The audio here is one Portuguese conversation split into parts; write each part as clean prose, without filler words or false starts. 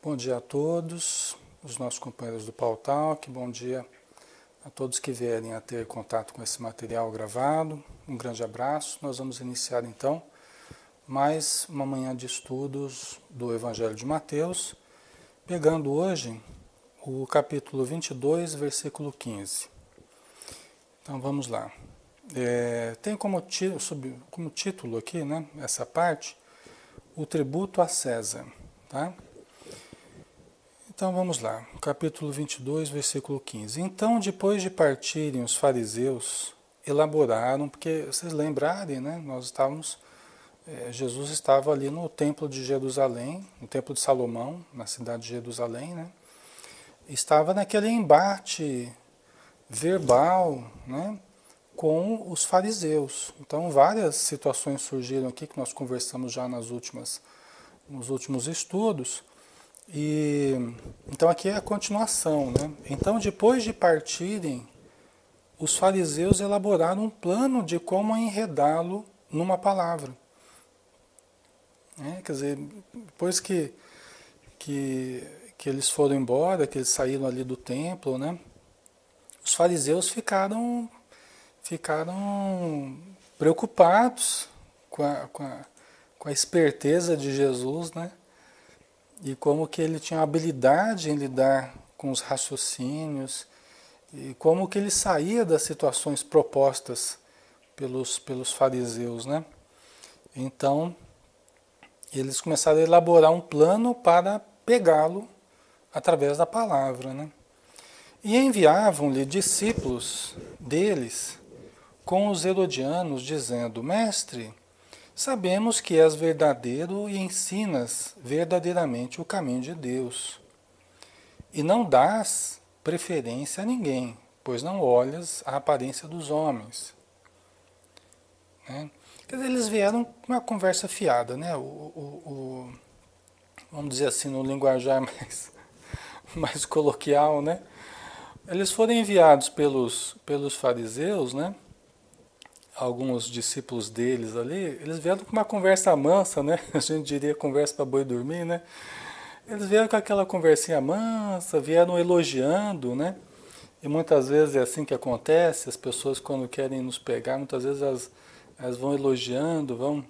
Bom dia a todos, os nossos companheiros do Pautalk, bom dia a todos que vierem a ter contato com esse material gravado. Um grande abraço. Nós vamos iniciar então mais uma manhã de estudos do Evangelho de Mateus, pegando hoje o capítulo 22, versículo 15. Então vamos lá. Tem como título aqui, né, essa parte, o tributo a César, tá? Então vamos lá, capítulo 22, versículo 15. Então, depois de partirem os fariseus, elaboraram, porque vocês lembrarem, né, Jesus estava ali no templo de Jerusalém, no templo de Salomão, na cidade de Jerusalém, né? Estava naquele embate verbal, né, com os fariseus. Então, várias situações surgiram aqui que nós conversamos já nos últimos estudos. E então aqui é a continuação, né? Então, depois de partirem, os fariseus elaboraram um plano de como enredá-lo numa palavra. Quer dizer, depois que eles foram embora, que eles saíram ali do templo, né? Os fariseus ficaram preocupados com a esperteza de Jesus, né? E como que ele tinha habilidade em lidar com os raciocínios, e como que ele saía das situações propostas pelos fariseus, né? Então, eles começaram a elaborar um plano para pegá-lo através da palavra, né? E enviavam-lhe discípulos deles com os herodianos, dizendo: Mestre, sabemos que és verdadeiro e ensinas verdadeiramente o caminho de Deus. E não dás preferência a ninguém, pois não olhas a aparência dos homens. Né? Quer dizer, eles vieram com uma conversa fiada, né? Vamos dizer assim, no linguajar mais coloquial, né? Eles foram enviados pelos fariseus, né? Alguns discípulos deles ali, eles vieram com uma conversa mansa, né? A gente diria conversa para boi dormir, né? Eles vieram com aquela conversinha mansa, vieram elogiando, né? E muitas vezes é assim que acontece, as pessoas quando querem nos pegar, muitas vezes elas vão elogiando,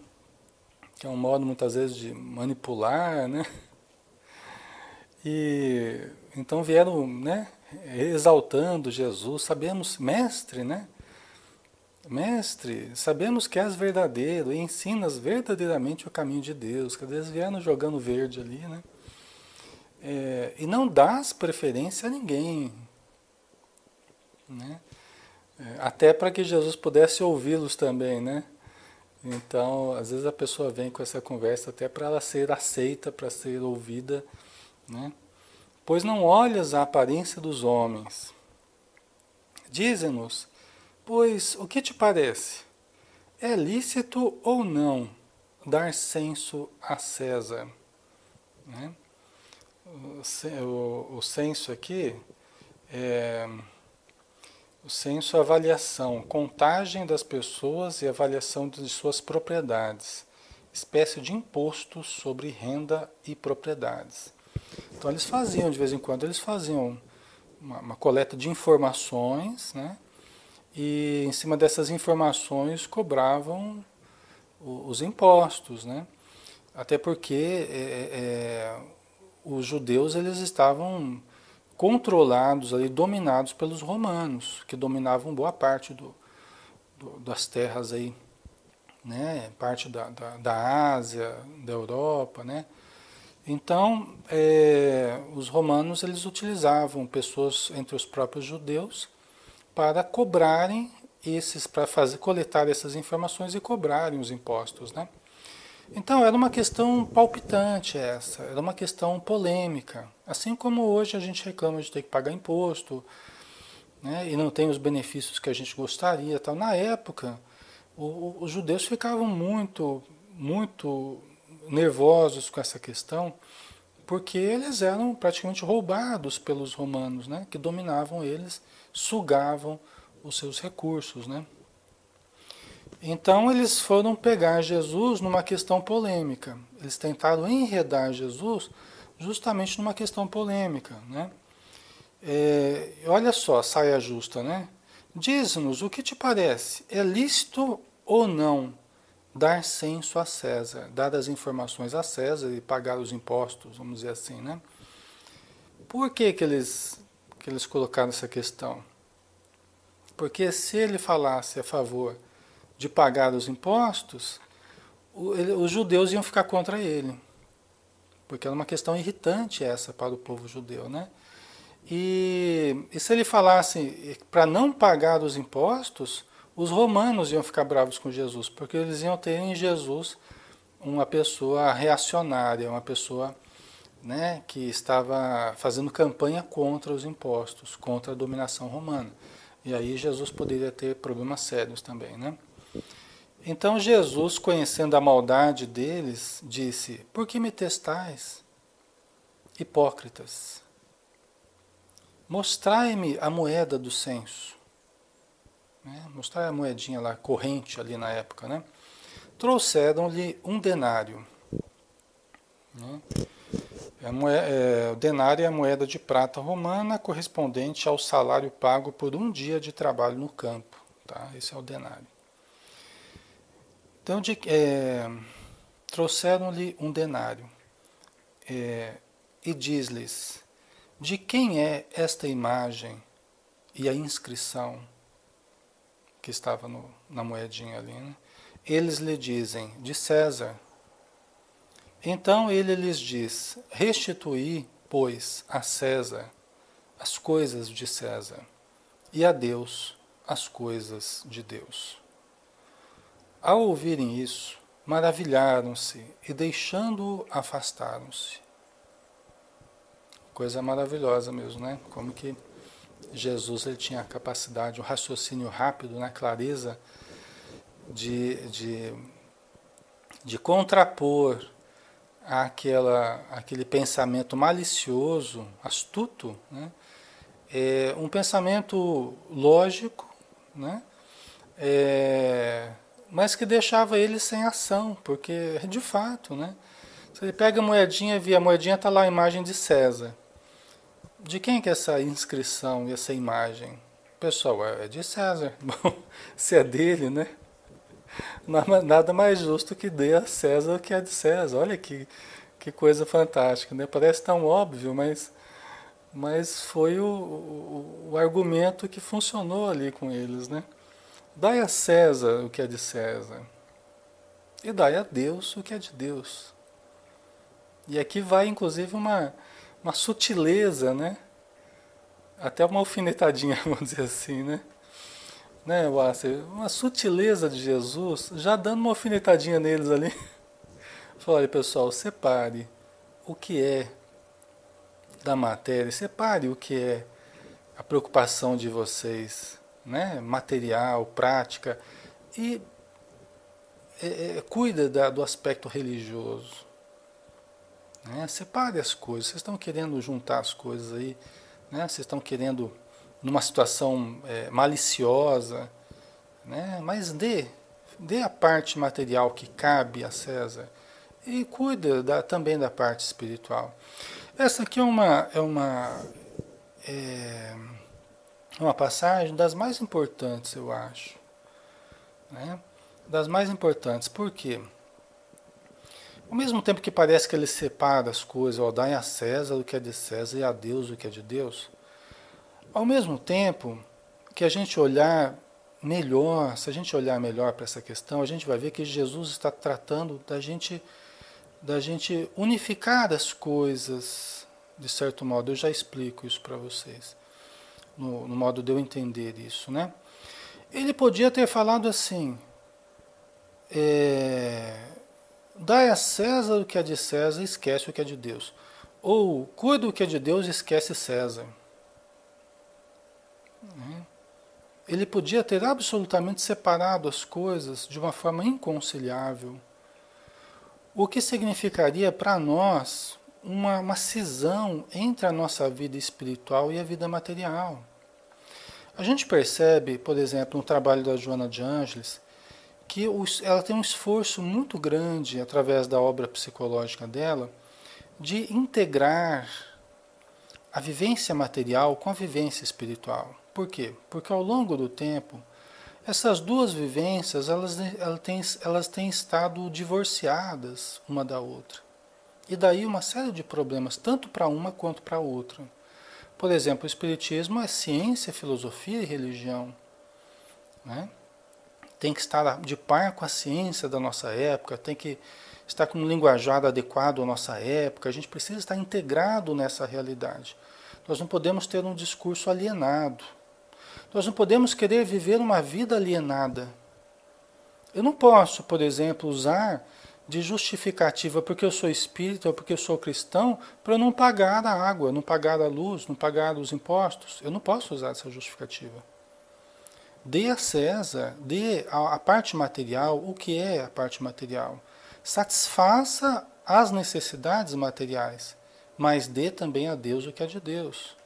que é um modo muitas vezes de manipular, né? E então vieram, né? Exaltando Jesus, sabemos, mestre, né? Mestre, sabemos que és verdadeiro e ensinas verdadeiramente o caminho de Deus. Quer dizer, eles vieram jogando verde ali, né? E não dás preferência a ninguém, né? Até para que Jesus pudesse ouvi-los também, né? Então, às vezes a pessoa vem com essa conversa até para ela ser aceita, para ser ouvida, né? Pois não olhas a aparência dos homens. Dize-nos, pois o que te parece? É lícito ou não dar censo a César? Né? O censo aqui é o censo é avaliação, contagem das pessoas e avaliação de suas propriedades, espécie de imposto sobre renda e propriedades. Então eles faziam, de vez em quando, eles faziam uma coleta de informações, né? E em cima dessas informações cobravam os impostos, né? Até porque os judeus eles estavam controlados, ali, dominados pelos romanos, que dominavam boa parte das terras aí, né? Parte da Ásia, da Europa, né? Então, os romanos eles utilizavam pessoas entre os próprios judeus para cobrarem para coletar essas informações e cobrarem os impostos, né? Então era uma questão palpitante essa, era uma questão polêmica, assim como hoje a gente reclama de ter que pagar imposto, né? E não tem os benefícios que a gente gostaria, tal. Na época, os judeus ficavam muito nervosos com essa questão, porque eles eram praticamente roubados pelos romanos, né? Que dominavam eles, sugavam os seus recursos, né? Então eles foram pegar Jesus numa questão polêmica. Eles tentaram enredar Jesus justamente numa questão polêmica, né? Olha só, saia justa, né? Diz-nos o que te parece, é lícito ou não dar censo a César, dar as informações a César e pagar os impostos, vamos dizer assim, né? Por que eles colocaram essa questão? Porque se ele falasse a favor de pagar os impostos, os judeus iam ficar contra ele. Porque era uma questão irritante essa para o povo judeu, né? E se ele falasse para não pagar os impostos, os romanos iam ficar bravos com Jesus, porque eles iam ter em Jesus uma pessoa reacionária, uma pessoa, né, que estava fazendo campanha contra os impostos, contra a dominação romana. E aí Jesus poderia ter problemas sérios também, né? Então Jesus, conhecendo a maldade deles, disse: por que me testais, hipócritas? Mostrai-me a moeda do censo. Né? Mostrai a moedinha lá, corrente ali na época, né? Trouxeram-lhe um denário. Né? O denário é a moeda de prata romana correspondente ao salário pago por um dia de trabalho no campo. Tá? Esse é o denário. Então, trouxeram-lhe um denário e diz-lhes: de quem é esta imagem e a inscrição que estava na moedinha ali? Né? Eles lhe dizem: de César. Então ele lhes diz: restituí, pois, a César as coisas de César e a Deus as coisas de Deus. Ao ouvirem isso, maravilharam-se e, deixando-o, afastaram-se. Coisa maravilhosa mesmo, né? Como que Jesus ele tinha a capacidade, o raciocínio rápido, né? Clareza de contrapor aquele pensamento malicioso, astuto, né? Um pensamento lógico, né? Mas que deixava ele sem ação, porque de fato, né? Se ele pega a moedinha e vê, a moedinha está lá a imagem de César. De quem que é essa inscrição e essa imagem? Pessoal, é de César. Bom, se é dele, né? Nada mais justo que dê a César o que é de César. Olha que coisa fantástica, né? Parece tão óbvio, mas foi o argumento que funcionou ali com eles, né? Dai a César o que é de César e dai a Deus o que é de Deus. E aqui vai inclusive uma sutileza, né? Até uma alfinetadinha, vamos dizer assim, né? Wasser? Uma sutileza de Jesus, já dando uma alfinetadinha neles ali. Fala, olha pessoal, separe o que é da matéria, separe o que é a preocupação de vocês, né? Material, prática, e cuida do aspecto religioso. Né? Separe as coisas, vocês estão querendo juntar as coisas aí, né? Vocês estão querendo, numa situação maliciosa, né? Mas dê a parte material que cabe a César e cuida também da parte espiritual. Essa aqui é uma passagem das mais importantes, eu acho. Né? Das mais importantes, por quê? Ao mesmo tempo que parece que ele separa as coisas, ó, dai a César o que é de César e a Deus o que é de Deus, ao mesmo tempo que a gente olhar melhor, se a gente olhar melhor para essa questão, a gente vai ver que Jesus está tratando da gente unificar as coisas, de certo modo. Eu já explico isso para vocês, no modo de eu entender isso, né? Ele podia ter falado assim, dai a César o que é de César e esquece o que é de Deus. Ou cuida o que é de Deus e esquece César. Ele podia ter absolutamente separado as coisas de uma forma inconciliável. O que significaria para nós uma cisão entre a nossa vida espiritual e a vida material. A gente percebe, por exemplo, no trabalho da Joana de Ângeles, que ela tem um esforço muito grande, através da obra psicológica dela, de integrar a vivência material com a vivência espiritual. Por quê? Porque ao longo do tempo, essas duas vivências elas têm estado divorciadas uma da outra. E daí uma série de problemas, tanto para uma quanto para a outra. Por exemplo, o Espiritismo é ciência, filosofia e religião, né? Tem que estar de par com a ciência da nossa época, tem que estar com um linguajar adequado à nossa época, a gente precisa estar integrado nessa realidade. Nós não podemos ter um discurso alienado. Nós não podemos querer viver uma vida alienada. Eu não posso, por exemplo, usar de justificativa porque eu sou espírita ou porque eu sou cristão para eu não pagar a água, não pagar a luz, não pagar os impostos. Eu não posso usar essa justificativa. Dê a César, dê a parte material, o que é a parte material. Satisfaça as necessidades materiais, mas dê também a Deus o que é de Deus.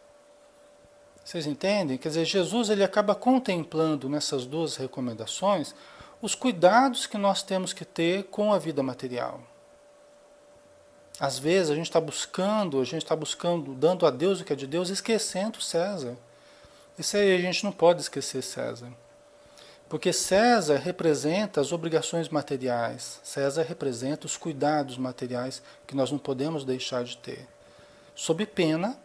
Vocês entendem? Quer dizer, Jesus ele acaba contemplando nessas duas recomendações os cuidados que nós temos que ter com a vida material. Às vezes a gente está buscando, dando a Deus o que é de Deus, esquecendo César. Isso aí a gente não pode esquecer César. Porque César representa as obrigações materiais. César representa os cuidados materiais que nós não podemos deixar de ter. Sob pena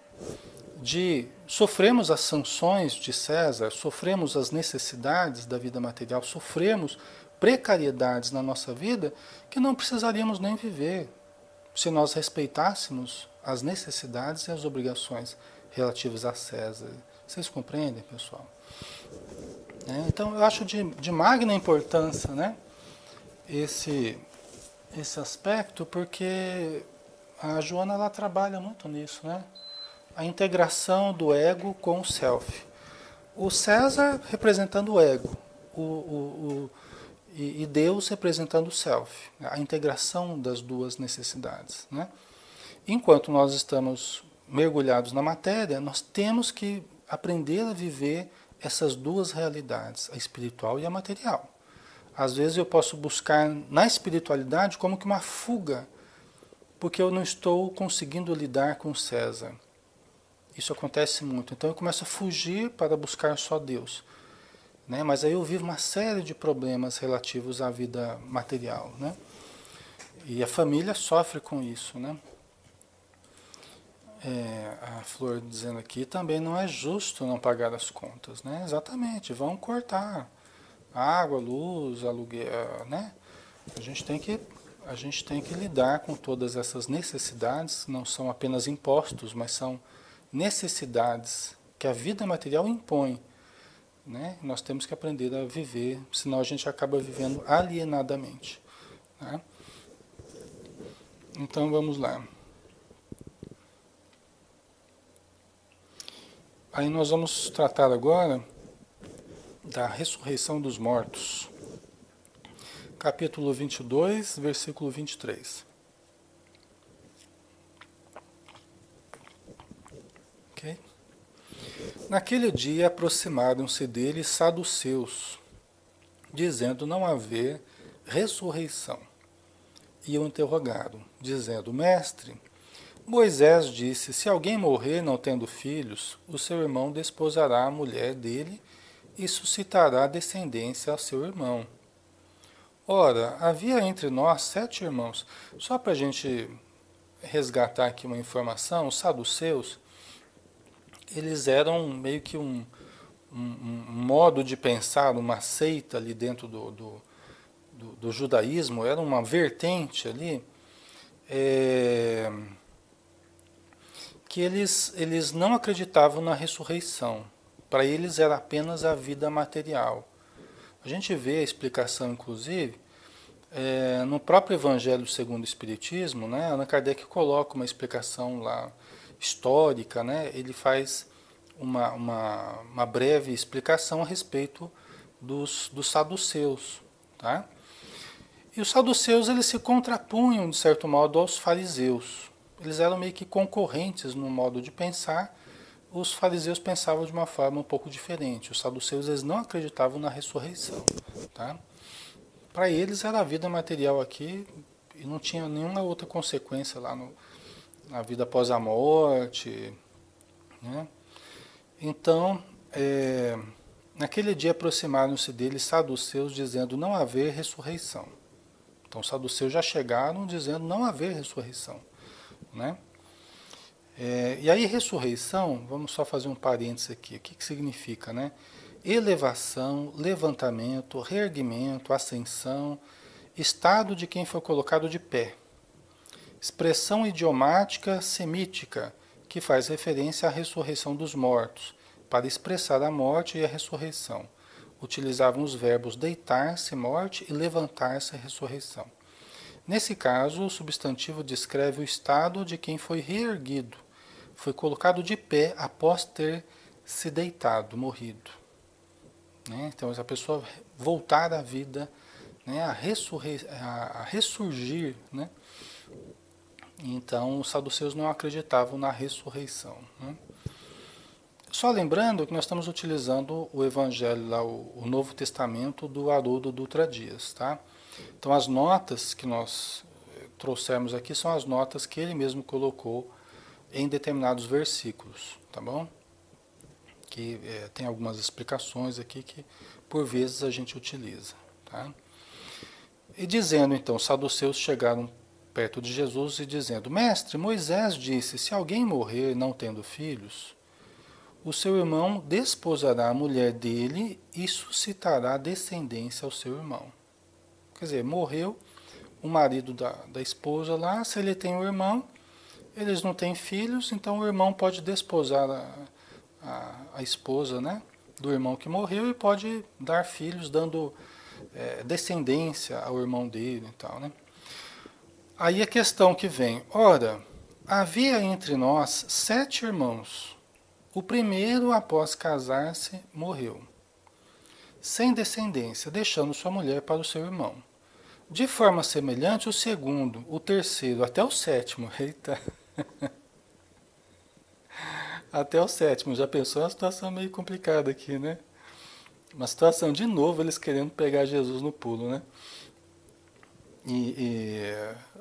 de sofremos as sanções de César, sofremos as necessidades da vida material, sofremos precariedades na nossa vida que não precisaríamos nem viver se nós respeitássemos as necessidades e as obrigações relativas a César. Vocês compreendem, pessoal? Então, eu acho de magna importância, né, esse aspecto, porque a Joana ela trabalha muito nisso, né? A integração do ego com o self. O César representando o ego, e Deus representando o self. A integração das duas necessidades, né? Enquanto nós estamos mergulhados na matéria, nós temos que aprender a viver essas duas realidades, a espiritual e a material. Às vezes eu posso buscar na espiritualidade como que uma fuga, porque eu não estou conseguindo lidar com César. Isso acontece muito. Então eu começo a fugir para buscar só Deus, né? Mas aí eu vivo uma série de problemas relativos à vida material, né? E a família sofre com isso, né? A Flor dizendo aqui, também não é justo não pagar as contas, né? Exatamente, vão cortar água, luz, aluguel, né? A gente tem que lidar com todas essas necessidades, não são apenas impostos, mas são necessidades que a vida material impõe, né? Nós temos que aprender a viver, senão a gente acaba vivendo alienadamente, né? Então vamos lá. Aí nós vamos tratar agora da ressurreição dos mortos. Capítulo 22, versículo 23. Ok? Naquele dia aproximaram-se dele saduceus, dizendo não haver ressurreição. E o interrogaram, dizendo, mestre, Moisés disse, se alguém morrer não tendo filhos, o seu irmão desposará a mulher dele e suscitará descendência ao seu irmão. Ora, havia entre nós 7 irmãos. Só para a gente resgatar aqui uma informação, os saduceus, eles eram meio que um modo de pensar, uma seita ali dentro do judaísmo, era uma vertente ali, que eles não acreditavam na ressurreição. Para eles era apenas a vida material. A gente vê a explicação, inclusive, no próprio Evangelho segundo o Espiritismo, né? Allan Kardec coloca uma explicação lá histórica, né? Ele faz uma breve explicação a respeito dos saduceus, tá? E os saduceus eles se contrapunham, de certo modo, aos fariseus. Eles eram meio que concorrentes no modo de pensar. Os fariseus pensavam de uma forma um pouco diferente. Os saduceus eles não acreditavam na ressurreição, tá? Para eles era a vida material aqui e não tinha nenhuma outra consequência lá a vida após a morte, né? Então, naquele dia aproximaram-se dele saduceus, dizendo não haver ressurreição. Então, os saduceus já chegaram dizendo não haver ressurreição, né? E aí, ressurreição, vamos só fazer um parênteses aqui. O que que significa, né? Elevação, levantamento, reerguimento, ascensão, estado de quem foi colocado de pé. Expressão idiomática semítica, que faz referência à ressurreição dos mortos, para expressar a morte e a ressurreição. Utilizavam os verbos deitar-se, morte, e levantar-se, ressurreição. Nesse caso, o substantivo descreve o estado de quem foi reerguido, foi colocado de pé após ter se deitado, morrido. Né? Então, essa pessoa voltar à vida, né? a ressurgir, né? Então, os saduceus não acreditavam na ressurreição, né? Só lembrando que nós estamos utilizando o Evangelho, lá, o Novo Testamento do Haroldo Dutra Dias, tá? Então, as notas que nós trouxemos aqui são as notas que ele mesmo colocou em determinados versículos, tá bom? Que tem algumas explicações aqui que por vezes a gente utiliza, tá? E dizendo então, os saduceus chegaram perto de Jesus e dizendo: Mestre, Moisés disse, se alguém morrer não tendo filhos, o seu irmão desposará a mulher dele e suscitará descendência ao seu irmão. Quer dizer, morreu o marido da esposa lá, se ele tem um irmão, eles não têm filhos, então o irmão pode desposar a esposa, né, do irmão que morreu e pode dar filhos, dando descendência ao irmão dele e tal, né? Aí a questão que vem, ora, havia entre nós 7 irmãos. O primeiro, após casar-se, morreu, sem descendência, deixando sua mulher para o seu irmão. De forma semelhante, o segundo, o terceiro, até o sétimo. Eita! Até o sétimo. Já pensou? Uma situação meio complicada aqui, né? Uma situação, de novo, eles querendo pegar Jesus no pulo, né?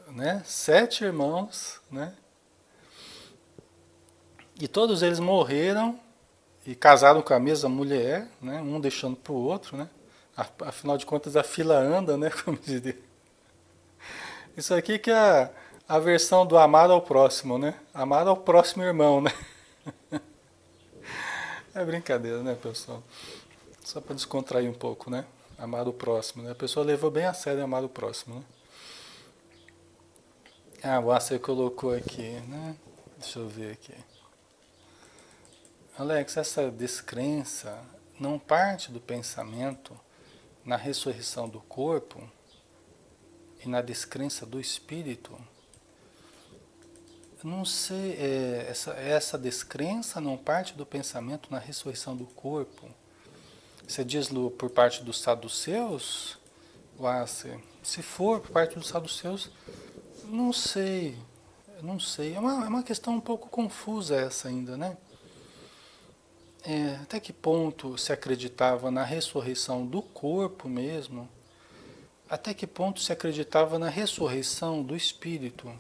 Né? 7 irmãos, né? E todos eles morreram e casaram com a mesma mulher, né? Um deixando para o outro, né? Afinal de contas, a fila anda, né? Como diria. Isso aqui que é a versão do amar ao próximo, né? Amar ao próximo irmão, né? É brincadeira, né, pessoal? Só para descontrair um pouco, né? Amar o próximo, né? A pessoa levou bem a sério amar o próximo, né? Ah, o Acer colocou aqui, né? Deixa eu ver aqui. Alex, essa descrença não parte do pensamento na ressurreição do corpo e na descrença do espírito? Não sei, essa descrença não parte do pensamento na ressurreição do corpo? Você diz por parte dos saduceus, Wasser? Se for por parte dos saduceus, não sei, não sei. É uma questão um pouco confusa essa ainda, né? Até que ponto se acreditava na ressurreição do corpo mesmo? Até que ponto se acreditava na ressurreição do espírito?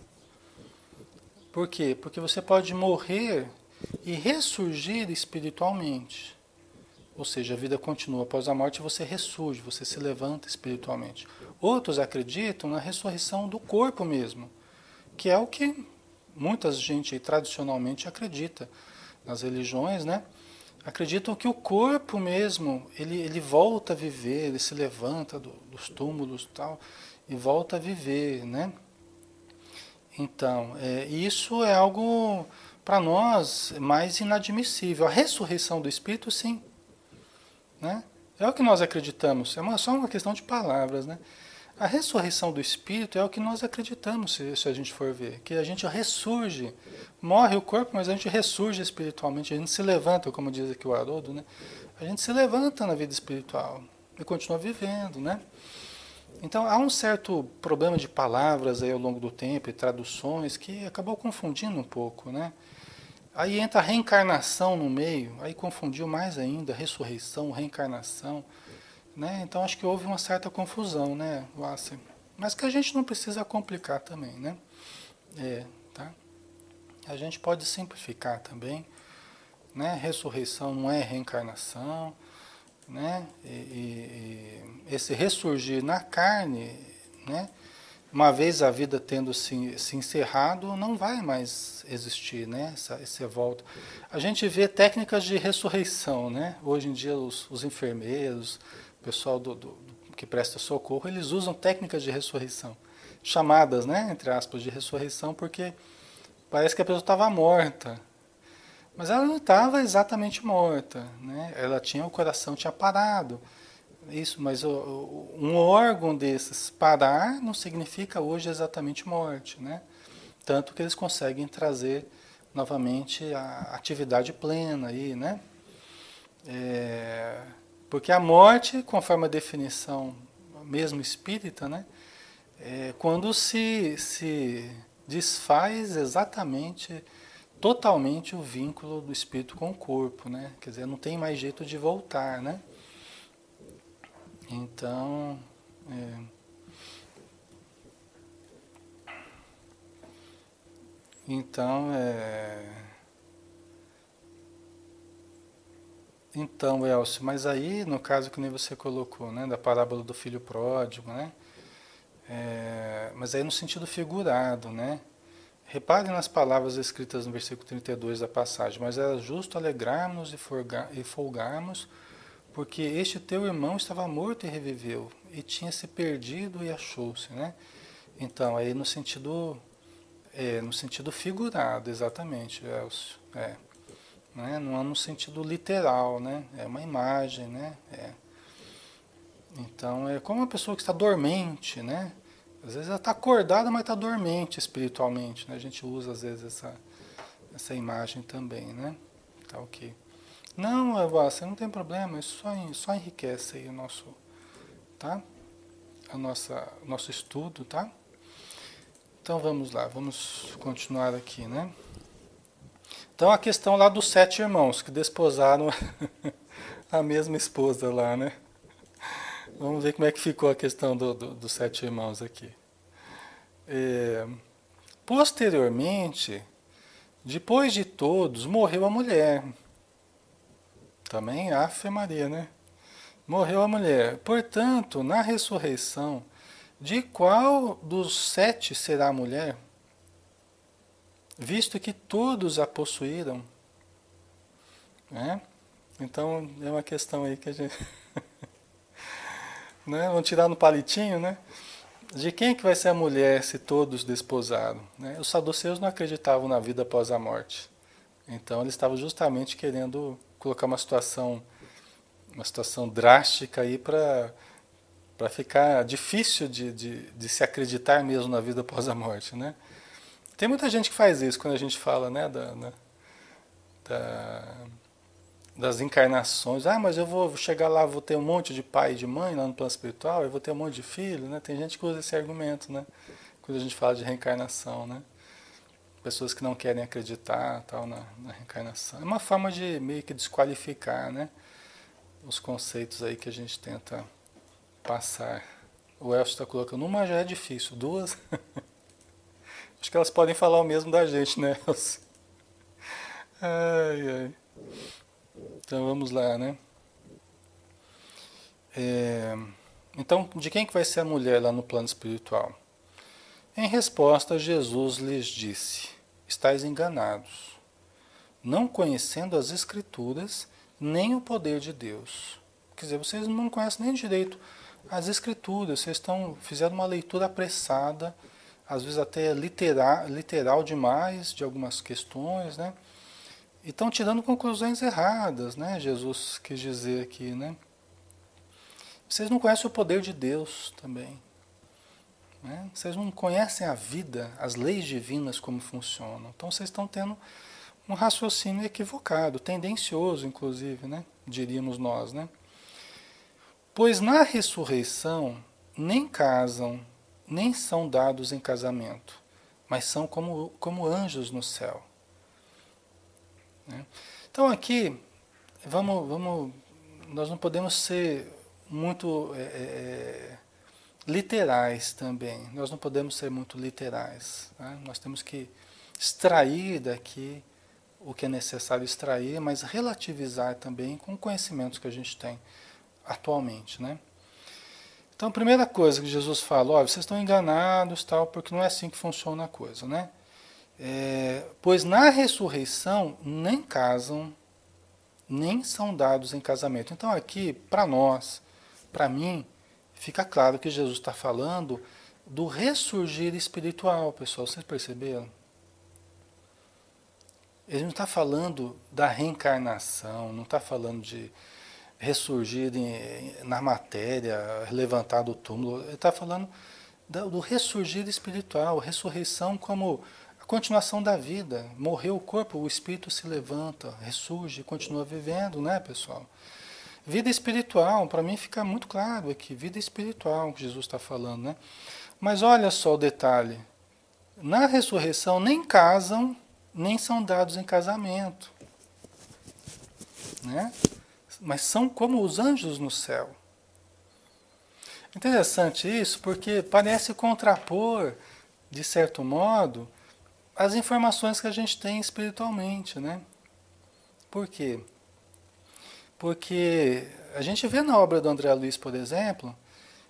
Por quê? Porque você pode morrer e ressurgir espiritualmente. Ou seja, a vida continua após a morte e você ressurge, você se levanta espiritualmente. Outros acreditam na ressurreição do corpo mesmo, que é o que muita gente tradicionalmente acredita nas religiões, né? Acreditam que o corpo mesmo, ele volta a viver, ele se levanta dos túmulos e tal, e volta a viver, né? Então, isso é algo, para nós, mais inadmissível. A ressurreição do Espírito, sim. Né? É o que nós acreditamos, só uma questão de palavras, né? A ressurreição do Espírito é o que nós acreditamos, se a gente for ver, que a gente ressurge, morre o corpo, mas a gente ressurge espiritualmente, a gente se levanta, como diz aqui o Haroldo, né? A gente se levanta na vida espiritual e continua vivendo, né? Então há um certo problema de palavras aí ao longo do tempo e traduções que acabou confundindo um pouco, né? Aí entra a reencarnação no meio, aí confundiu mais ainda, ressurreição, reencarnação, né? Então acho que houve uma certa confusão, né, Wasser? Mas que a gente não precisa complicar também, né? Tá? A gente pode simplificar também, né? Ressurreição não é reencarnação, né? E esse ressurgir na carne, né? Uma vez a vida tendo se encerrado, não vai mais existir, né? Essa volta. A gente vê técnicas de ressurreição, né? Hoje em dia os enfermeiros, o pessoal que presta socorro, eles usam técnicas de ressurreição, chamadas, né? Entre aspas, de ressurreição, porque parece que a pessoa estava morta, mas ela não estava exatamente morta, né? Ela tinha o coração tinha parado. Isso, mas um órgão desses parar não significa hoje exatamente morte, né? Tanto que eles conseguem trazer novamente a atividade plena aí, né? É, porque a morte, conforme a definição mesmo espírita, né? É quando se desfaz exatamente, totalmente o vínculo do espírito com o corpo, né? Quer dizer, não tem mais jeito de voltar, né? Então, é, então, Elcio, mas aí, no caso que nem você colocou, né, da parábola do filho pródigo, né, mas aí no sentido figurado, né, repare nas palavras escritas no versículo 32 da passagem, mas era justo alegrarmos e folgarmos, porque este teu irmão estava morto e reviveu, e tinha se perdido e achou-se, né, então aí no sentido figurado, exatamente, Elcio, né? Não é no sentido literal, né? É uma imagem, né? Então é como uma pessoa que está dormente, né? Às vezes ela está acordada, mas está dormente espiritualmente, né? A gente usa às vezes essa imagem também, né? Tá ok. Não, você não tem problema, isso só enriquece aí o nosso, tá? O nosso estudo, tá? Então vamos lá, vamos continuar aqui, né? Então a questão lá dos 7 irmãos que desposaram a mesma esposa lá, né? Vamos ver como é que ficou a questão dos 7 irmãos aqui. É, posteriormente, depois de todos, morreu a mulher. Também, Ave Maria, né? Morreu a mulher. Portanto, na ressurreição, de qual dos 7 será a mulher? Visto que todos a possuíram, né? Então, é uma questão aí que a gente... né? Vamos tirar no palitinho, né? De quem que vai ser a mulher se todos desposaram? Né? Os saduceus não acreditavam na vida após a morte. Então eles estavam justamente querendo colocar uma situação drástica aí para ficar difícil de se acreditar mesmo na vida após a morte, né? Tem muita gente que faz isso quando a gente fala, né, da, das encarnações. Ah, mas eu vou chegar lá, vou ter um monte de pai e de mãe lá no plano espiritual, eu vou ter um monte de filho, né? Tem gente que usa esse argumento, né? Quando a gente fala de reencarnação, né? Pessoas que não querem acreditar tal na reencarnação. É uma forma de meio que desqualificar, né? Os conceitos aí que a gente tenta passar. O Elcio está colocando uma já é difícil, duas. Acho que elas podem falar o mesmo da gente, né, Elcio? Ai, ai. Então vamos lá, né? É, então, de quem que vai ser a mulher lá no plano espiritual? Em resposta, Jesus lhes disse: estais enganados, não conhecendo as Escrituras nem o poder de Deus. Quer dizer, vocês não conhecem nem direito as Escrituras, vocês fizeram uma leitura apressada, às vezes até literal demais de algumas questões, né? E estão tirando conclusões erradas, né? Jesus quis dizer aqui, né? Vocês não conhecem o poder de Deus também. Né? Vocês não conhecem a vida, as leis divinas como funcionam. Então vocês estão tendo um raciocínio equivocado, tendencioso, inclusive, né? Diríamos nós, né? Pois na ressurreição nem casam, nem são dados em casamento, mas são como anjos no céu. Né? Então aqui, nós não podemos ser muito literais também. Nós não podemos ser muito literais. Né? Nós temos que extrair daqui o que é necessário extrair, mas relativizar também com conhecimentos que a gente tem atualmente, né? Então, a primeira coisa que Jesus fala, olha, vocês estão enganados, tal, porque não é assim que funciona a coisa, né? Pois na ressurreição nem casam, nem são dados em casamento. Então, aqui, para nós, para mim, fica claro que Jesus está falando do ressurgir espiritual, pessoal, vocês perceberam? Ele não está falando da reencarnação, não está falando de ressurgir na matéria, levantar do túmulo. Ele está falando do ressurgir espiritual, ressurreição como a continuação da vida. Morreu o corpo, o espírito se levanta, ressurge, continua vivendo, né, pessoal? Vida espiritual, para mim fica muito claro aqui, vida espiritual que Jesus está falando, né? Mas olha só o detalhe, na ressurreição nem casam, nem são dados em casamento, né? Mas são como os anjos no céu. Interessante isso, porque parece contrapor, de certo modo, as informações que a gente tem espiritualmente, né? Por quê? Porque a gente vê na obra do André Luiz, por exemplo,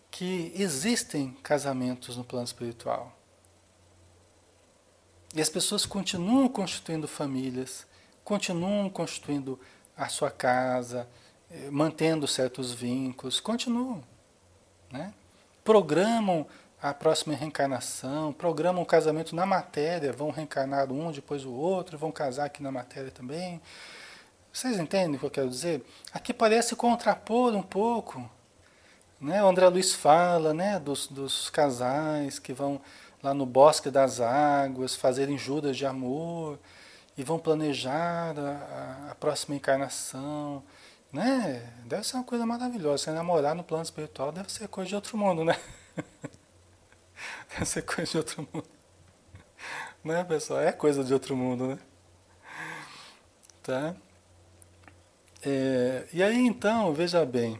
que existem casamentos no plano espiritual. E as pessoas continuam constituindo famílias, continuam constituindo a sua casa, mantendo certos vínculos, continuam, né? Programam a próxima reencarnação, programam o casamento na matéria, vão reencarnar um depois o outro, vão casar aqui na matéria também. Vocês entendem o que eu quero dizer? Aqui parece contrapor um pouco, né? O André Luiz fala, né, dos casais que vão lá no Bosque das Águas fazerem juras de amor e vão planejar a próxima encarnação, né? Deve ser uma coisa maravilhosa. Você namorar no plano espiritual deve ser coisa de outro mundo, né? Deve ser coisa de outro mundo. Né, pessoal? É coisa de outro mundo, né? Tá? E aí, então, veja bem.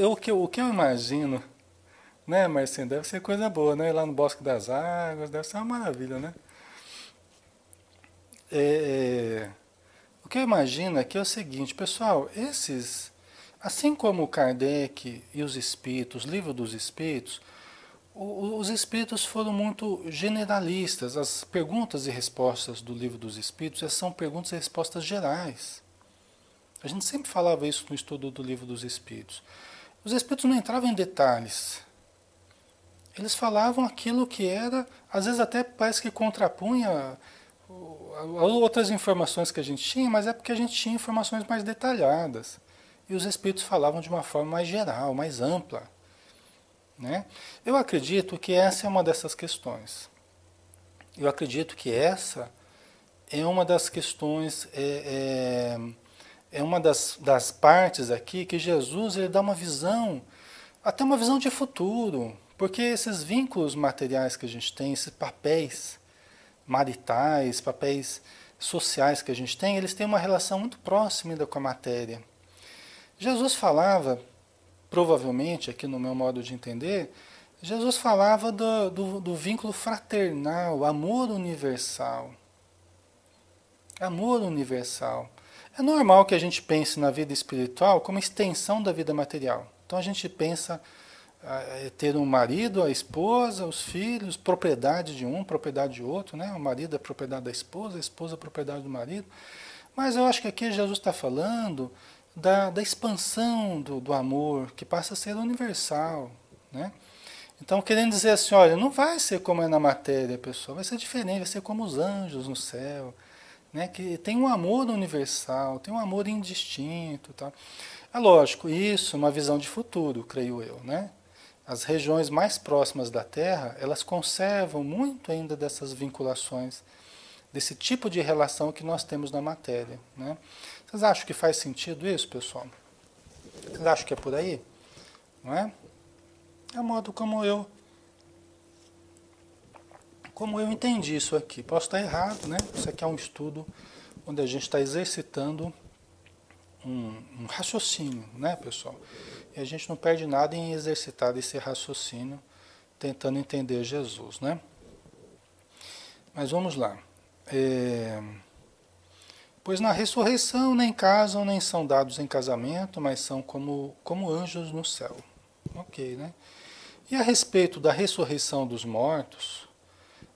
O que eu imagino, né, Marcinho? Deve ser coisa boa, né? Ir lá no Bosque das Águas, deve ser uma maravilha, né? O que eu imagino aqui é o seguinte, pessoal, assim como o Kardec e os espíritos, o livro dos espíritos, os espíritos foram muito generalistas. As perguntas e respostas do livro dos espíritos são perguntas e respostas gerais. A gente sempre falava isso no estudo do livro dos espíritos. Os espíritos não entravam em detalhes. Eles falavam aquilo que era, às vezes até parece que contrapunha outras informações que a gente tinha, mas é porque a gente tinha informações mais detalhadas. E os espíritos falavam de uma forma mais geral, mais ampla, né? Eu acredito que essa é uma dessas questões. Eu acredito que essa é uma das questões, é uma das partes aqui que Jesus ele dá uma visão, até uma visão de futuro, porque esses vínculos materiais que a gente tem, esses papéis maritais, papéis sociais que a gente tem, eles têm uma relação muito próxima ainda com a matéria. Jesus falava, provavelmente, aqui no meu modo de entender, Jesus falava do vínculo fraternal, amor universal. Amor universal. É normal que a gente pense na vida espiritual como extensão da vida material. Então a gente pensa ter um marido, a esposa, os filhos, propriedade de um, propriedade de outro, né? O marido é propriedade da esposa, a esposa é propriedade do marido. Mas eu acho que aqui Jesus está falando da expansão do amor, que passa a ser universal, né? Então, querendo dizer assim, olha, não vai ser como é na matéria, pessoal, vai ser diferente, vai ser como os anjos no céu, né? Que tem um amor universal, tem um amor indistinto, tá? É lógico, isso é uma visão de futuro, creio eu, né? As regiões mais próximas da Terra, elas conservam muito ainda dessas vinculações, desse tipo de relação que nós temos na matéria, né? Vocês acham que faz sentido isso, pessoal? Vocês acham que é por aí? Não é? É o modo como eu entendi isso aqui. Posso estar errado, né? Isso aqui é um estudo onde a gente está exercitando um raciocínio, né, pessoal? E a gente não perde nada em exercitar esse raciocínio, tentando entender Jesus, né? Mas vamos lá. É, pois na ressurreição nem casam, nem são dados em casamento, mas são como anjos no céu. Ok, né? E a respeito da ressurreição dos mortos,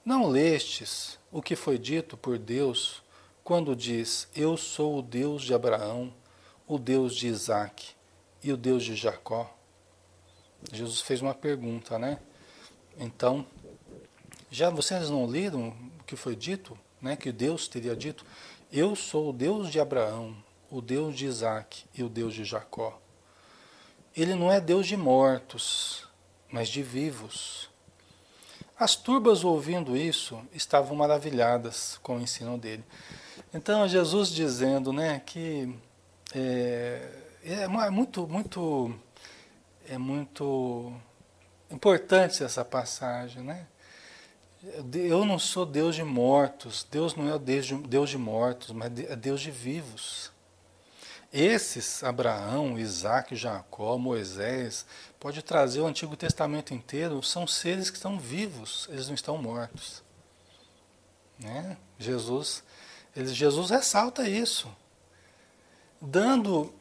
não lestes o que foi dito por Deus quando diz: Eu sou o Deus de Abraão, o Deus de Isaque e o Deus de Jacó? Jesus fez uma pergunta, né? Então, já vocês não leram o que foi dito, né? Que Deus teria dito: Eu sou o Deus de Abraão, o Deus de Isaque e o Deus de Jacó. Ele não é Deus de mortos, mas de vivos. As turbas, ouvindo isso, estavam maravilhadas com o ensino dele. Então, Jesus dizendo, né, que é muito importante essa passagem, né? Eu não sou Deus de mortos, Deus não é Deus de mortos, mas é Deus de vivos. Esses, Abraão, Isaac, Jacó, Moisés, pode trazer o Antigo Testamento inteiro, são seres que estão vivos, eles não estão mortos. Né? Jesus ressalta isso, dando,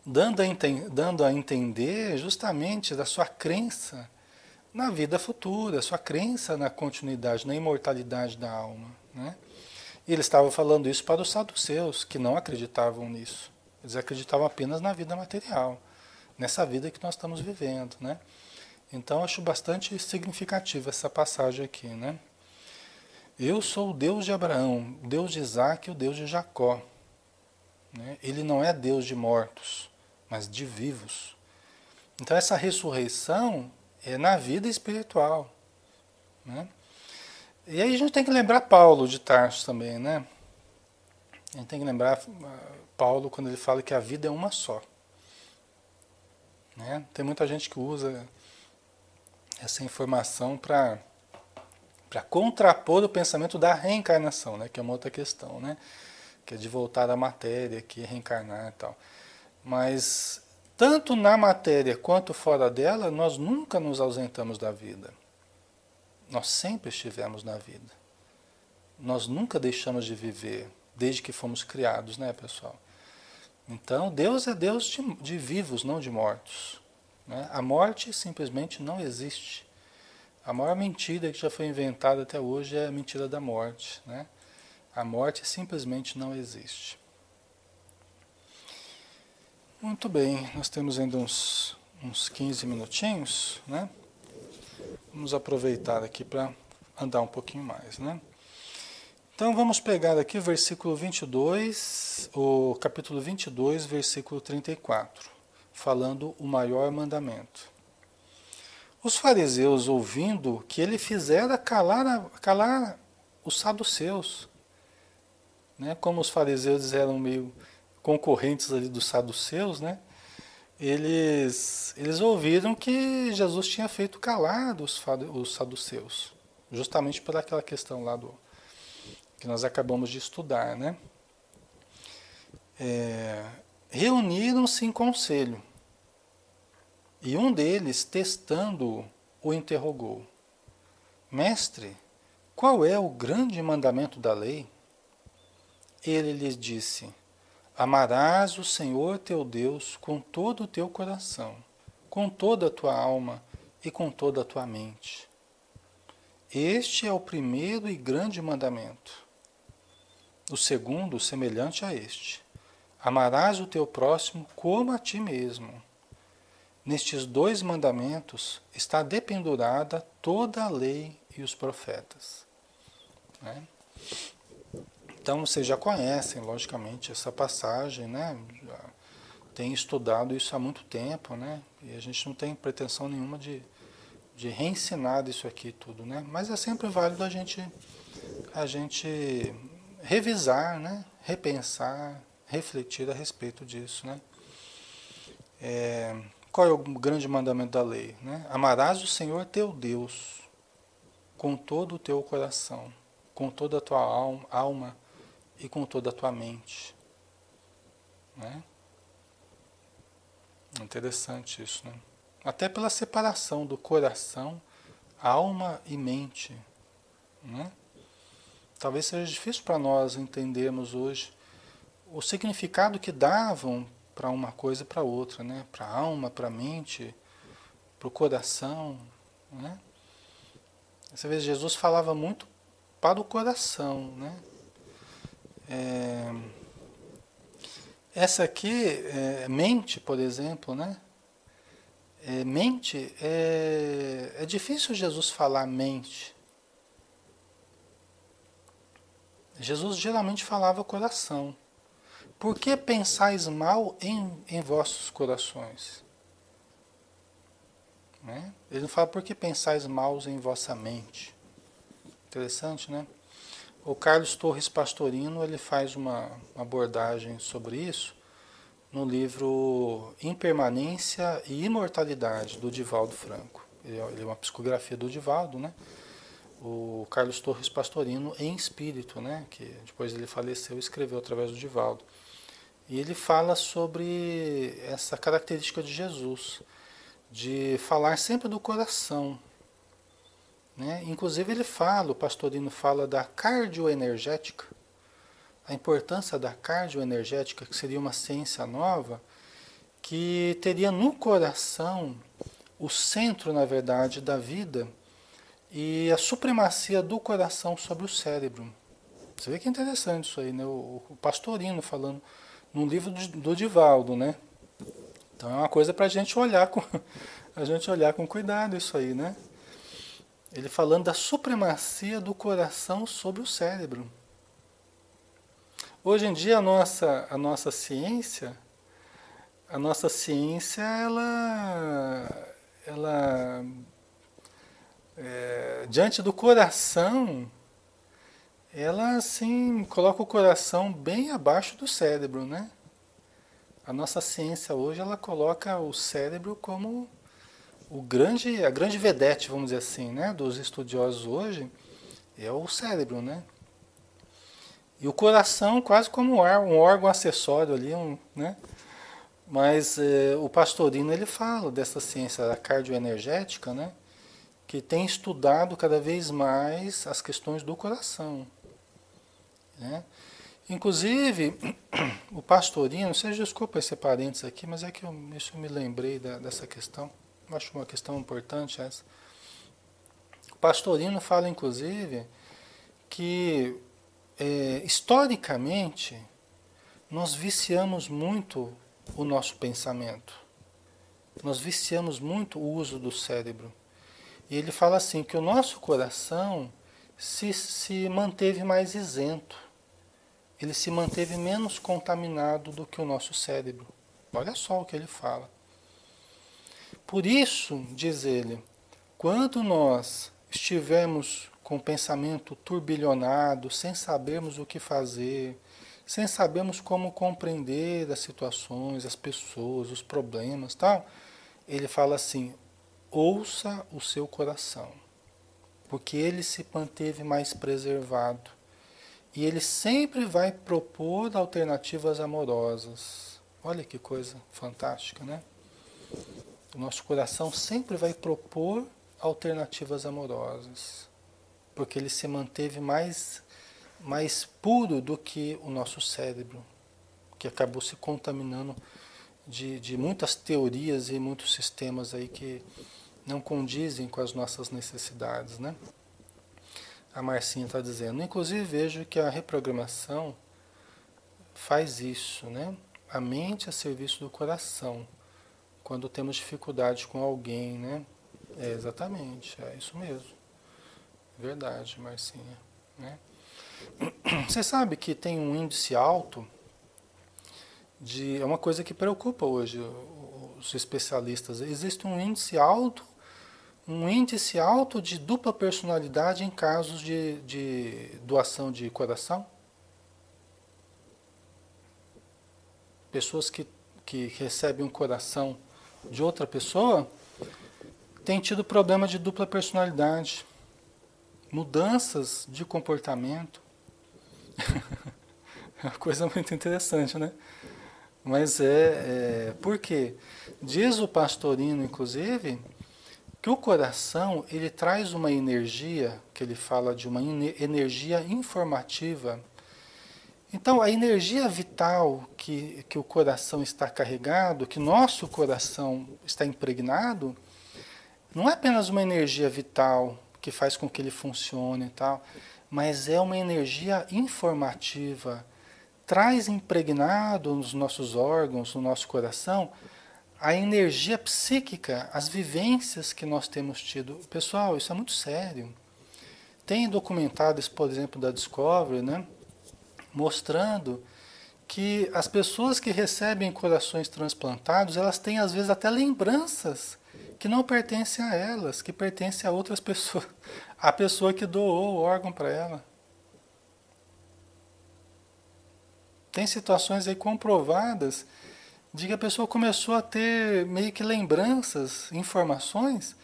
dando a entender justamente da sua crença na vida futura, sua crença na continuidade, na imortalidade da alma. Né? E ele estava falando isso para os saduceus, que não acreditavam nisso. Eles acreditavam apenas na vida material, nessa vida que nós estamos vivendo. Né? Então, acho bastante significativa essa passagem aqui. Né? Eu sou o Deus de Abraão, o Deus de Isaac e o Deus de Jacó. Né? Ele não é Deus de mortos, mas de vivos. Então, essa ressurreição é na vida espiritual. Né? E aí a gente tem que lembrar Paulo de Tarso também, né? A gente tem que lembrar Paulo quando ele fala que a vida é uma só. Né? Tem muita gente que usa essa informação para contrapor o pensamento da reencarnação, né? Que é uma outra questão, né? Que é de voltar à matéria, que é reencarnar e tal. Mas tanto na matéria quanto fora dela, nós nunca nos ausentamos da vida. Nós sempre estivemos na vida. Nós nunca deixamos de viver, desde que fomos criados, né, pessoal? Então, Deus é Deus de vivos, não de mortos. Né? A morte simplesmente não existe. A maior mentira que já foi inventada até hoje é a mentira da morte. Né? A morte simplesmente não existe. Muito bem, nós temos ainda uns 15 minutinhos, né? Vamos aproveitar aqui para andar um pouquinho mais, né? Então vamos pegar aqui o versículo 22, o capítulo 22, versículo 34, falando o maior mandamento. Os fariseus, ouvindo que ele fizera calar os saduceus, né? Como os fariseus eram meio concorrentes ali dos saduceus, né? Eles ouviram que Jesus tinha feito calar os saduceus, justamente por aquela questão lá que nós acabamos de estudar, né? Reuniram-se em conselho e um deles, testando-o, o interrogou: Mestre, qual é o grande mandamento da lei? Ele lhes disse: Amarás o Senhor teu Deus com todo o teu coração, com toda a tua alma e com toda a tua mente. Este é o primeiro e grande mandamento. O segundo, semelhante a este: amarás o teu próximo como a ti mesmo. Nestes dois mandamentos está dependurada toda a lei e os profetas. Né? Então vocês já conhecem, logicamente, essa passagem, né? Já tem estudado isso há muito tempo, né? E a gente não tem pretensão nenhuma de reensinar isso aqui tudo, né? Mas é sempre válido a gente revisar, né? Repensar, refletir a respeito disso, né? Qual é o grande mandamento da lei? Né? Amarás o Senhor teu Deus com todo o teu coração, com toda a tua alma e com toda a tua mente. Né? Interessante isso, né? Até pela separação do coração, alma e mente. né? Talvez seja difícil para nós entendermos hoje o significado que davam para uma coisa e para outra, né? Para a alma, para a mente, para o coração, né? Às vezes Jesus falava muito para o coração, né? É, essa aqui, mente, por exemplo, né? Mente, é difícil Jesus falar mente. Jesus geralmente falava coração. Por que pensais mal em vossos corações? Né? Ele não fala por que pensais mal em vossa mente. Interessante, né? O Carlos Torres Pastorino ele faz uma abordagem sobre isso no livro Impermanência e Imortalidade, do Divaldo Franco. Ele é uma psicografia do Divaldo, né? O Carlos Torres Pastorino em espírito, né? Que depois ele faleceu e escreveu através do Divaldo. E ele fala sobre essa característica de Jesus, de falar sempre do coração, né? Inclusive ele fala, o Pastorino fala da cardioenergética, a importância da cardioenergética, que seria uma ciência nova, que teria no coração o centro, na verdade, da vida e a supremacia do coração sobre o cérebro. Você vê que é interessante isso aí, né? O Pastorino falando num livro do Divaldo, né? Então é uma coisa para a gente olhar com cuidado isso aí, né? Ele falando da supremacia do coração sobre o cérebro. Hoje em dia a nossa ciência, ela diante do coração, ela assim coloca o coração bem abaixo do cérebro, né? A nossa ciência hoje ela coloca o cérebro como a grande vedete, vamos dizer assim, né, dos estudiosos hoje é o cérebro, né? E o coração quase como um órgão acessório ali, né? Mas o Pastorino ele fala dessa ciência da cardioenergética, né? Que tem estudado cada vez mais as questões do coração, né? Inclusive, o Pastorino, vocês desculpa esse parênteses aqui, mas é que eu me lembrei dessa questão. Eu acho uma questão importante essa. O Pastorino fala, inclusive, que historicamente nós viciamos muito o nosso pensamento. Nós viciamos muito o uso do cérebro. E ele fala assim, que o nosso coração se manteve mais isento. Ele se manteve menos contaminado do que o nosso cérebro. Olha só o que ele fala. Por isso, diz ele, quando nós estivermos com o pensamento turbilhonado, sem sabermos o que fazer, sem sabermos como compreender as situações, as pessoas, os problemas, tal, ele fala assim, ouça o seu coração, porque ele se manteve mais preservado. E ele sempre vai propor alternativas amorosas. Olha que coisa fantástica, né? O nosso coração sempre vai propor alternativas amorosas, porque ele se manteve mais puro do que o nosso cérebro, que acabou se contaminando de muitas teorias e muitos sistemas aí que não condizem com as nossas necessidades, né? A Marcinha está dizendo. Inclusive vejo que a reprogramação faz isso, né? A mente a serviço do coração, quando temos dificuldade com alguém, né? Exatamente, é isso mesmo. Verdade, Marcinha, né? Você sabe que tem um índice alto é uma coisa que preocupa hoje os especialistas. Existe um índice alto de dupla personalidade em casos de doação de coração. Pessoas que recebem um coração de outra pessoa têm tido problema de dupla personalidade, mudanças de comportamento. É uma coisa muito interessante, né? Mas por quê? Diz o Pastorino, inclusive, que o coração, ele traz uma energia, que ele fala de uma energia informativa. Então, a energia vital que o coração está carregado, que nosso coração está impregnado, não é apenas uma energia vital que faz com que ele funcione e tal, mas é uma energia informativa. Traz impregnado nos nossos órgãos, no nosso coração, a energia psíquica, as vivências que nós temos tido. Pessoal, isso é muito sério. Tem documentários, por exemplo, da Discovery, né, mostrando que as pessoas que recebem corações transplantados, elas têm às vezes até lembranças que não pertencem a elas, que pertencem a outras pessoas, a pessoa que doou o órgão para ela. Tem situações aí comprovadas de que a pessoa começou a ter meio que lembranças, informações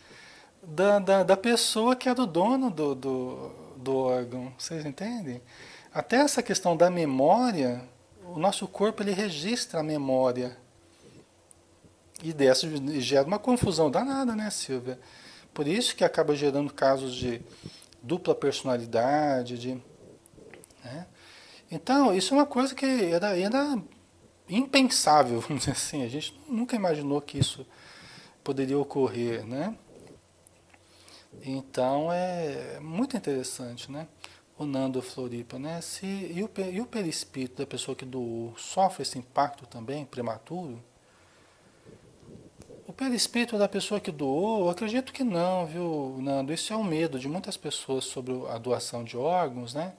da pessoa que era o dono do órgão. Vocês entendem? Até essa questão da memória, o nosso corpo ele registra a memória. E dessa gera uma confusão danada, né, Silvia? Por isso que acaba gerando casos de dupla personalidade, né? Então, isso é uma coisa que era impensável, vamos dizer assim. A gente nunca imaginou que isso poderia ocorrer, né? Então, é muito interessante, né? O Nando Floripa, né? E o perispírito da pessoa que doou sofre esse impacto também, prematuro? O perispírito da pessoa que doou, eu acredito que não, viu, Nando? Isso é um medo de muitas pessoas sobre a doação de órgãos, né?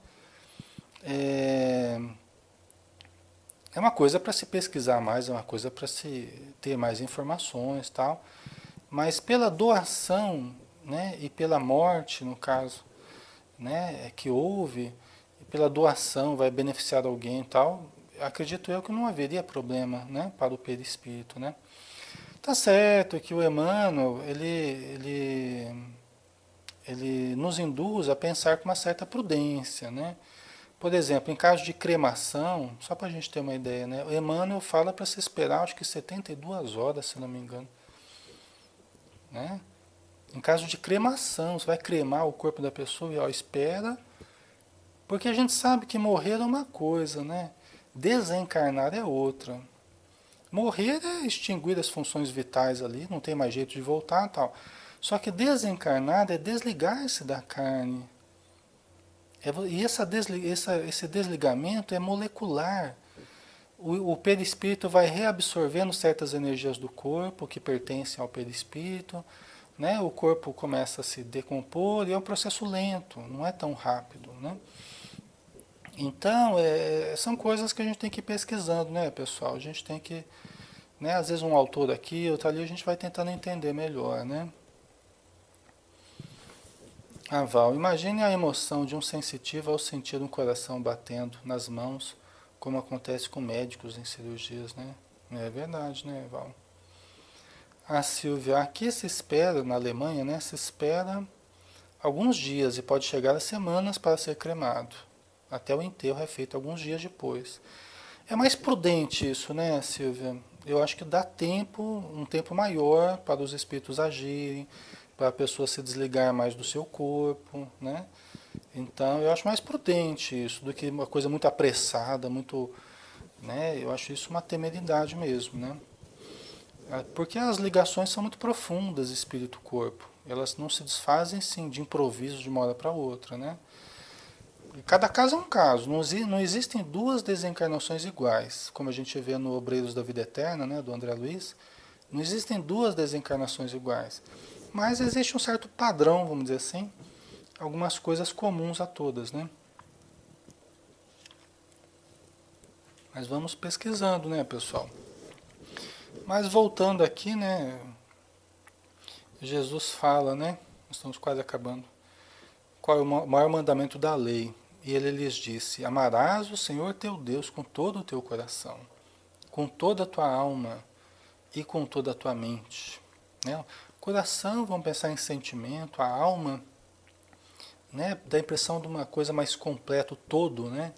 É, é uma coisa para se pesquisar mais, é uma coisa para se ter mais informações e tal. Mas pela doação, né, e pela morte, no caso, né, que houve, e pela doação vai beneficiar alguém e tal, acredito eu que não haveria problema, né, para o perispírito, né? Tá certo que o Emmanuel, ele nos induz a pensar com uma certa prudência, né? Por exemplo, em caso de cremação, só para a gente ter uma ideia, né? O Emmanuel fala para se esperar, acho que 72 horas, se não me engano, né? Em caso de cremação, você vai cremar o corpo da pessoa e ó, espera, porque a gente sabe que morrer é uma coisa, né? Desencarnar é outra. Morrer é extinguir as funções vitais ali, não tem mais jeito de voltar e tal. Só que desencarnar é desligar-se da carne. E esse desligamento é molecular. O perispírito vai reabsorvendo certas energias do corpo que pertencem ao perispírito, né? O corpo começa a se decompor e é um processo lento, não é tão rápido, né? Então, são coisas que a gente tem que ir pesquisando, né, pessoal? A gente tem que, né, às vezes um autor aqui, outro ali, a gente vai tentando entender melhor, né? Ah, Val, imagine a emoção de um sensitivo ao sentir um coração batendo nas mãos, como acontece com médicos em cirurgias, né? É verdade, né, Val? A Silvia, aqui se espera, na Alemanha, né, se espera alguns dias e pode chegar a semanas para ser cremado. Até o enterro é feito alguns dias depois. É mais prudente isso, né, Silvia? Eu acho que dá tempo, um tempo maior para os espíritos agirem, para a pessoa se desligar mais do seu corpo, né? Então, eu acho mais prudente isso do que uma coisa muito apressada, muito, né? Eu acho isso uma temeridade mesmo, né? Porque as ligações são muito profundas, espírito-corpo. Elas não se desfazem, sim, de improviso de uma hora para outra, né? E cada caso é um caso. Não existem duas desencarnações iguais, como a gente vê no Obreiros da Vida Eterna, né, do André Luiz. Não existem duas desencarnações iguais. Mas existe um certo padrão, vamos dizer assim, algumas coisas comuns a todas, né? Mas vamos pesquisando, né, pessoal? Mas voltando aqui, né, Jesus fala, né? Estamos quase acabando. Qual é o maior mandamento da lei? E ele lhes disse: amarás o Senhor teu Deus com todo o teu coração, com toda a tua alma e com toda a tua mente. Né? Coração, vamos pensar em sentimento, a alma, né, dá a impressão de uma coisa mais completa, o todo, né?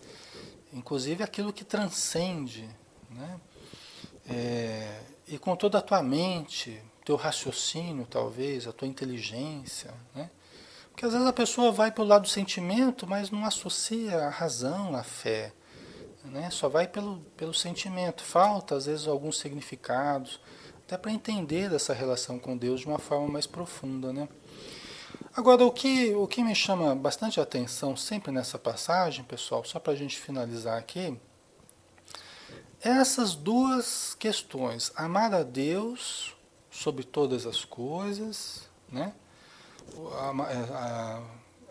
Inclusive aquilo que transcende, né? E com toda a tua mente, teu raciocínio, talvez, a tua inteligência, né? Porque às vezes a pessoa vai para o lado do sentimento, mas não associa a razão à fé, né? Só vai pelo sentimento. Falta, às vezes, alguns significados, até para entender essa relação com Deus de uma forma mais profunda, né? Agora, o que me chama bastante atenção sempre nessa passagem, pessoal, só para a gente finalizar aqui, é essas duas questões. Amar a Deus sobre todas as coisas, né?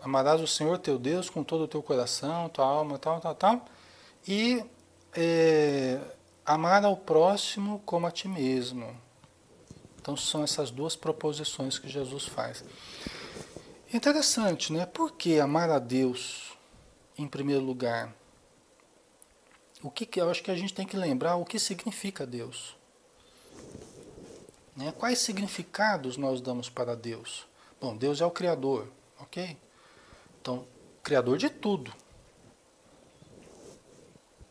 Amarás o Senhor teu Deus com todo o teu coração, tua alma, tal, tal, tal. E amar ao próximo como a ti mesmo. Então são essas duas proposições que Jesus faz. Interessante, né? Por que amar a Deus em primeiro lugar? Eu acho que a gente tem que lembrar o que significa Deus. Né? Quais significados nós damos para Deus? Bom, Deus é o Criador, ok? Então, Criador de tudo.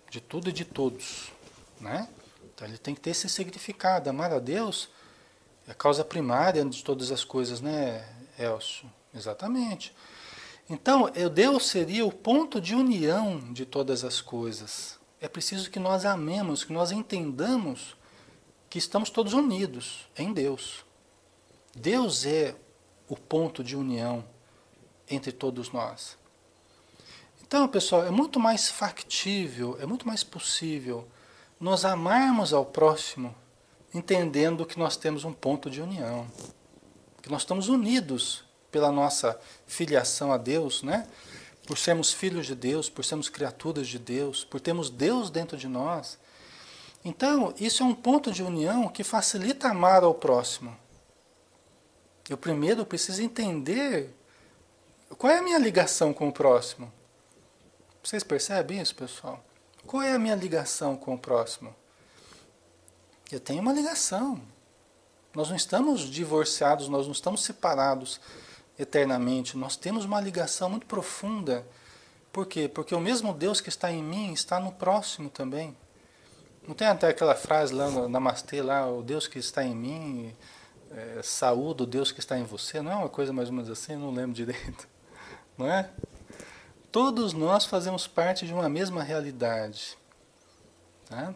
De tudo e de todos. Né? Então ele tem que ter esse significado. Amar a Deus é a causa primária de todas as coisas, né, Elcio? Exatamente. Então, Deus seria o ponto de união de todas as coisas. É preciso que nós amemos, que nós entendamos que estamos todos unidos em Deus. Deus é o ponto de união entre todos nós. Então, pessoal, é muito mais factível, é muito mais possível nós amarmos ao próximo, entendendo que nós temos um ponto de união, que nós estamos unidos pela nossa filiação a Deus, né? Por sermos filhos de Deus, por sermos criaturas de Deus, por termos Deus dentro de nós. Então, isso é um ponto de união que facilita amar ao próximo. Eu primeiro preciso entender qual é a minha ligação com o próximo. Vocês percebem isso, pessoal? Qual é a minha ligação com o próximo? Eu tenho uma ligação. Nós não estamos divorciados, nós não estamos separados eternamente. Nós temos uma ligação muito profunda. Por quê? Porque o mesmo Deus que está em mim está no próximo também. Não tem até aquela frase lá no Namastê, lá, o Deus que está em mim, saúde o Deus que está em você. Não é uma coisa mais ou menos assim? Eu não lembro direito. Não é? Todos nós fazemos parte de uma mesma realidade. Tá?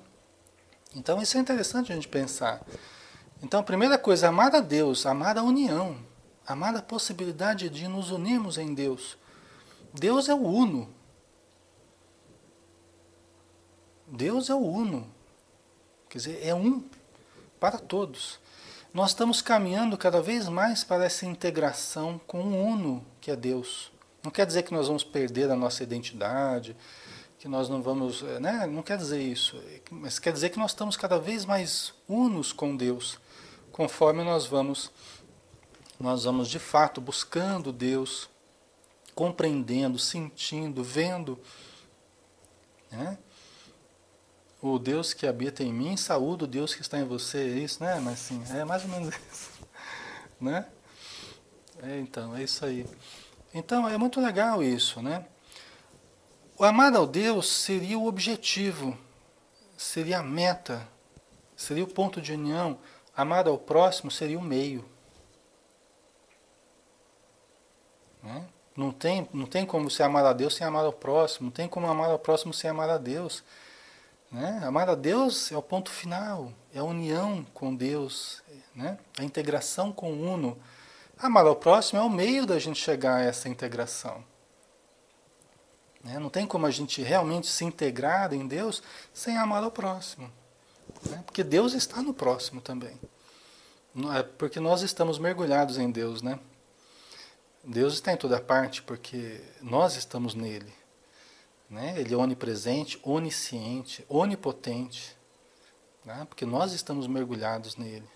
Então isso é interessante a gente pensar. Então a primeira coisa, amar a Deus, amar a união, amar a possibilidade de nos unirmos em Deus. Deus é o uno. Deus é o uno. Quer dizer, é um para todos. Nós estamos caminhando cada vez mais para essa integração com o uno que é Deus. Não quer dizer que nós vamos perder a nossa identidade, que nós não vamos, né? Não quer dizer isso, mas quer dizer que nós estamos cada vez mais unos com Deus, conforme nós vamos de fato buscando Deus, compreendendo, sentindo, vendo, né? O Deus que habita em mim, saúde o Deus que está em você, é isso, né? Mas sim, é mais ou menos isso, né? Então, é isso aí. Então, é muito legal isso, né? O amar ao Deus seria o objetivo, seria a meta, seria o ponto de união. Amar ao próximo seria o meio. Né? Não tem como você amar a Deus sem amar ao próximo, não tem como amar ao próximo sem amar a Deus. Né? Amar a Deus é o ponto final, é a união com Deus, né? A integração com o uno. Amar ao próximo é o meio da gente chegar a essa integração. Né? Não tem como a gente realmente se integrar em Deus sem amar ao próximo. Né? Porque Deus está no próximo também. Porque nós estamos mergulhados em Deus. Né? Deus está em toda parte porque nós estamos nele. Né? Ele é onipresente, onisciente, onipotente. Né? Porque nós estamos mergulhados nele.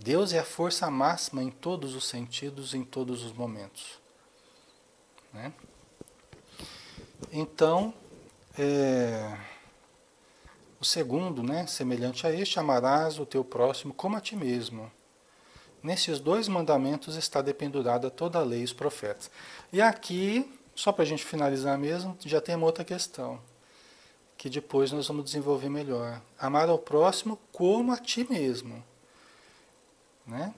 Deus é a força máxima em todos os sentidos, em todos os momentos. Né? Então, o segundo, né, semelhante a este, amarás o teu próximo como a ti mesmo. Nesses dois mandamentos está dependurada toda a lei e os profetas. E aqui, só para a gente finalizar mesmo, já tem uma outra questão, que depois nós vamos desenvolver melhor. Amar ao próximo como a ti mesmo. né?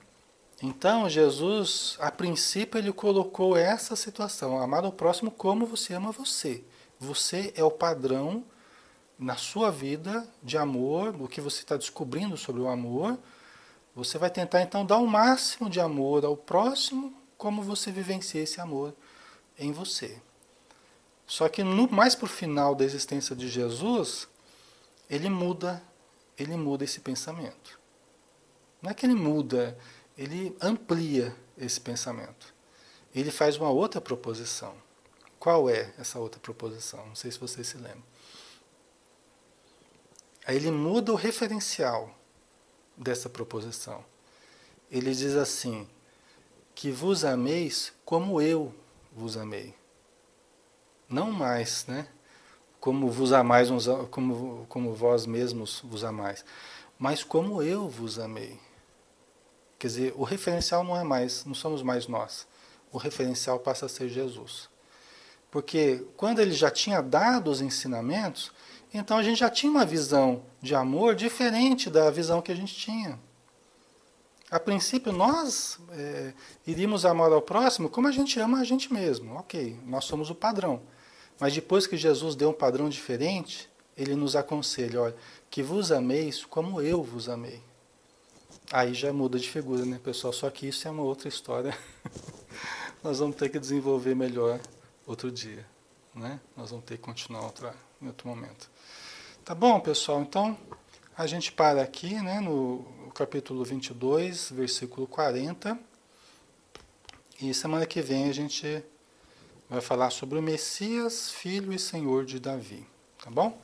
Então, Jesus, a princípio, ele colocou essa situação, amar o próximo como você ama você. Você é o padrão na sua vida de amor, o que você está descobrindo sobre o amor. Você vai tentar, então, dar o máximo de amor ao próximo, como você vivencia esse amor em você. Só que mais para o final da existência de Jesus, ele muda esse pensamento. Não é que ele muda, ele amplia esse pensamento. Ele faz uma outra proposição. Qual é essa outra proposição? Não sei se vocês se lembram. Aí ele muda o referencial dessa proposição. Ele diz assim, que vos ameis como eu vos amei. Não mais, né? Como vos amais, como vós mesmos vos amais, mas como eu vos amei. Quer dizer, o referencial não somos mais nós. O referencial passa a ser Jesus. Porque quando ele já tinha dado os ensinamentos, então a gente já tinha uma visão de amor diferente da visão que a gente tinha. A princípio, nós iríamos amar ao próximo como a gente ama a gente mesmo. Ok, nós somos o padrão. Mas depois que Jesus deu um padrão diferente, ele nos aconselha, olha, que vos ameis como eu vos amei. Aí já muda de figura, né, pessoal? Só que isso é uma outra história. Nós vamos ter que desenvolver melhor outro dia, né? Nós vamos ter que continuar em outro momento. Tá bom, pessoal? Então, a gente para aqui, né, no capítulo 22, versículo 40. E semana que vem a gente vai falar sobre o Messias, Filho e Senhor de Davi. Tá bom?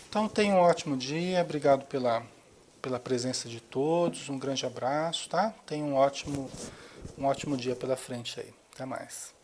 Então, tenha um ótimo dia. Obrigado pela presença de todos. Um grande abraço, tá? Tenha um ótimo dia pela frente aí. Até mais.